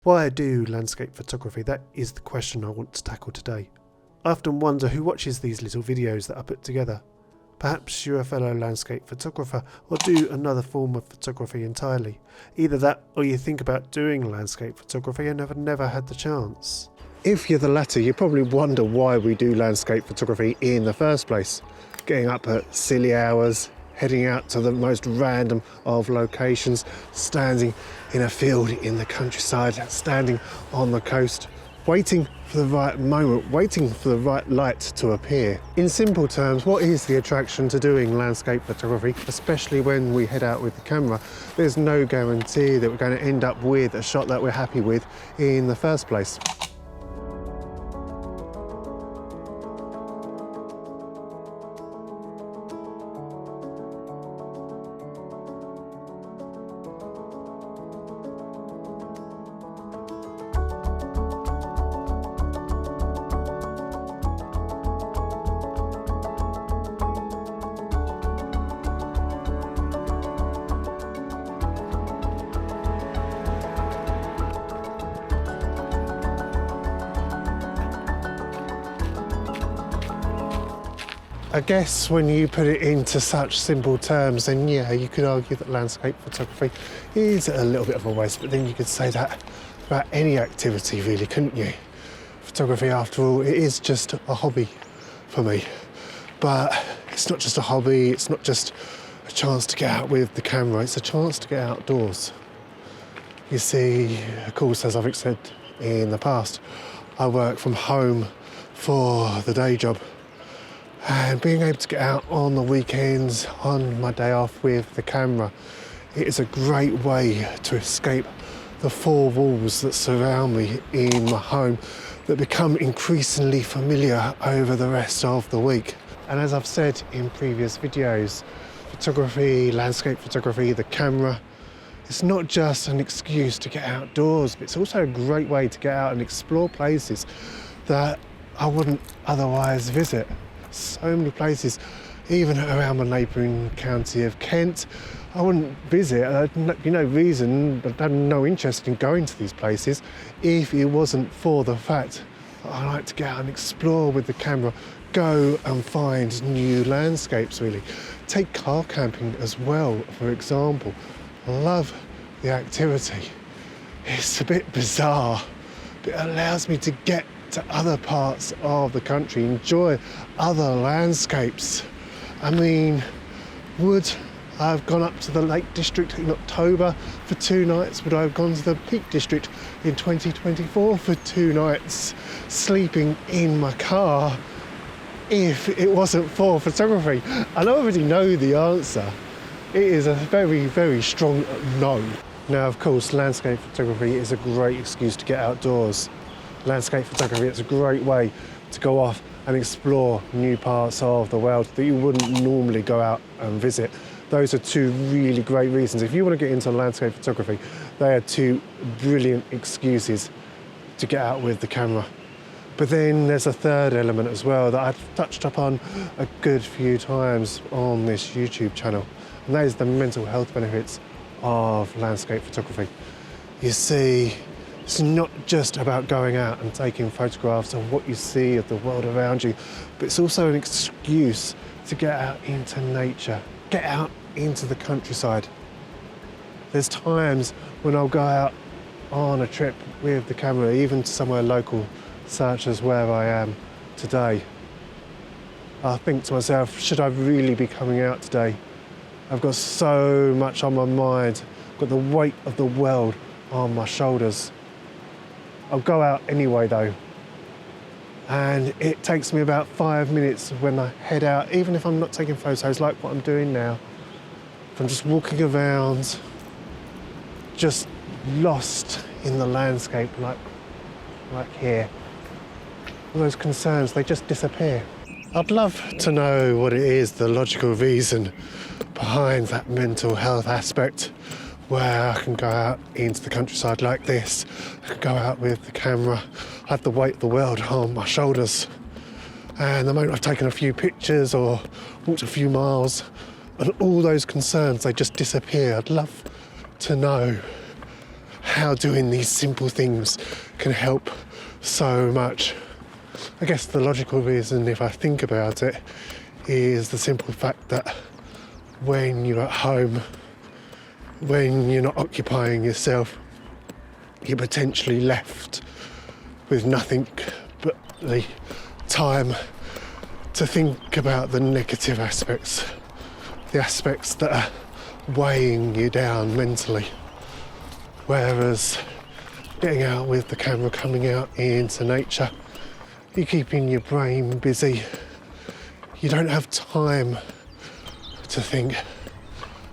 Why do landscape photography? That is the question I want to tackle today. I often wonder who watches these little videos that I put together. Perhaps you're a fellow landscape photographer or do another form of photography entirely. Either that or you think about doing landscape photography and have never had the chance. If you're the latter, you probably wonder why we do landscape photography in the first place. Getting up at silly hours, heading out to the most random of locations, standing in a field in the countryside, standing on the coast, waiting for the right moment, waiting for the right light to appear. In simple terms, what is the attraction to doing landscape photography, especially when we head out with the camera? There's no guarantee that we're going to end up with a shot that we're happy with in the first place. I guess when you put it into such simple terms, then yeah, you could argue that landscape photography is a little bit of a waste, but then you could say that about any activity really, couldn't you? Photography, after all, it is just a hobby for me. But it's not just a hobby, it's not just a chance to get out with the camera, it's a chance to get outdoors. You see, of course, as I've said in the past, I work from home for the day job. And being able to get out on the weekends, on my day off with the camera, it is a great way to escape the four walls that surround me in my home that become increasingly familiar over the rest of the week. And as I've said in previous videos, photography, landscape photography, the camera, it's not just an excuse to get outdoors, but it's also a great way to get out and explore places that I wouldn't otherwise visit. So many places, even around my neighbouring county of Kent, I wouldn't visit. There'd be no reason, I'd have no interest in going to these places if it wasn't for the fact that I like to get out and explore with the camera, go and find new landscapes really. Take car camping as well, for example. I love the activity. It's a bit bizarre, but it allows me to get to other parts of the country, enjoy other landscapes. I mean, would I have gone up to the Lake District in October for 2 nights? Would I have gone to the Peak District in 2024 for 2 nights, sleeping in my car, if it wasn't for photography? And I already know the answer. It is a very, very strong no. Now, of course, landscape photography is a great excuse to get outdoors. Landscape photography, it's a great way to go off and explore new parts of the world that you wouldn't normally go out and visit. Those are 2 really great reasons. If you want to get into landscape photography, they are 2 brilliant excuses to get out with the camera. But then there's a third element as well that I've touched upon a good few times on this YouTube channel, and that is the mental health benefits of landscape photography. You see, it's not just about going out and taking photographs of what you see of the world around you, but it's also an excuse to get out into nature, get out into the countryside. There's times when I'll go out on a trip with the camera, even to somewhere local, such as where I am today. I think to myself, should I really be coming out today? I've got so much on my mind, I've got the weight of the world on my shoulders. I'll go out anyway though, and it takes me about 5 minutes when I head out, even if I'm not taking photos like what I'm doing now. If I'm just walking around, just lost in the landscape like here. All those concerns, they just disappear. I'd love to know what it is, the logical reason behind that mental health aspect, where I can go out into the countryside like this, I can go out with the camera, I have the weight of the world on my shoulders, and the moment I've taken a few pictures or walked a few miles, and all those concerns, they just disappear. I'd love to know how doing these simple things can help so much. I guess the logical reason, if I think about it, is the simple fact that when you're at home, when you're not occupying yourself, you're potentially left with nothing but the time to think about the negative aspects, the aspects that are weighing you down mentally. Whereas getting out with the camera, coming out into nature, you're keeping your brain busy. You don't have time to think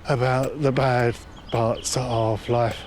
about the bad parts of life.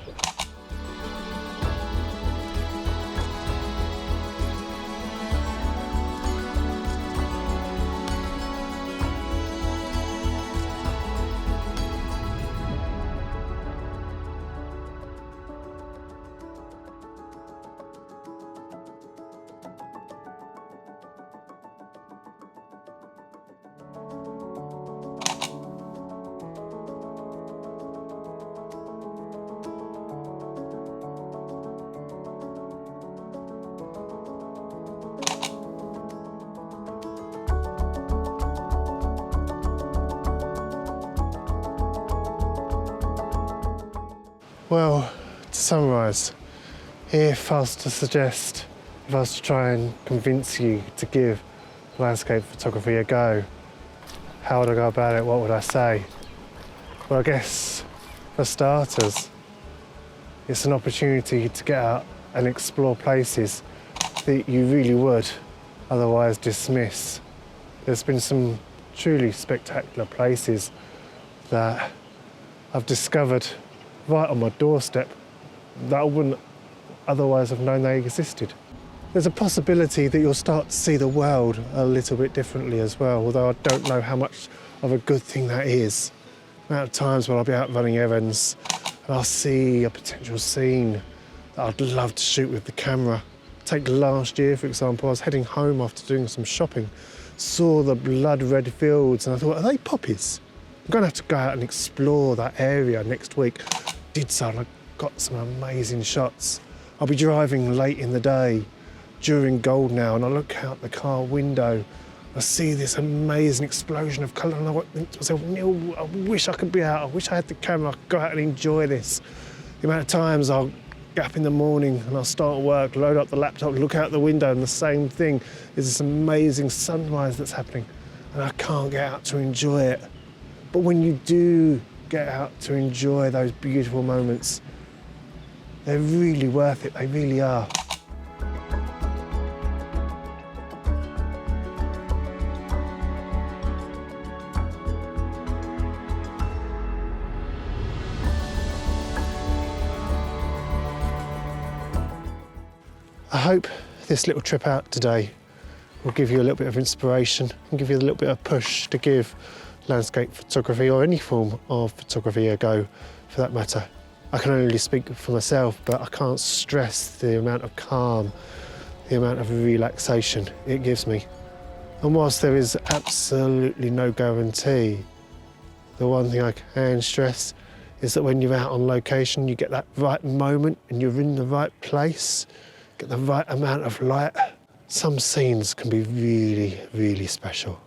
Well, to summarise, if I was to try and convince you to give landscape photography a go, how would I go about it? What would I say? Well, I guess for starters, it's an opportunity to get out and explore places that you really would otherwise dismiss. There's been some truly spectacular places that I've discovered right on my doorstep that I wouldn't otherwise have known they existed. There's a possibility that you'll start to see the world a little bit differently as well, although I don't know how much of a good thing that is. The amount of times when I'll be out running errands and I'll see a potential scene that I'd love to shoot with the camera. Take last year, for example, I was heading home after doing some shopping, saw the blood red fields and I thought, are they poppies? I'm going to have to go out and explore that area next week. Did so, and I got some amazing shots. I'll be driving late in the day during golden hour and I look out the car window, I see this amazing explosion of colour and I think to myself, Neil, I wish I could be out, I wish I had the camera, I could go out and enjoy this. The amount of times I'll get up in the morning and I'll start work, load up the laptop, look out the window and the same thing is this amazing sunrise that's happening and I can't get out to enjoy it. But when you do get out to enjoy those beautiful moments, they're really worth it, they really are. I hope this little trip out today will give you a little bit of inspiration and give you a little bit of push to give landscape photography or any form of photography a go, for that matter. I can only speak for myself, but I can't stress the amount of calm, the amount of relaxation it gives me. And whilst there is absolutely no guarantee, the one thing I can stress is that when you're out on location, you get that right moment and you're in the right place, get the right amount of light. Some scenes can be really, really special.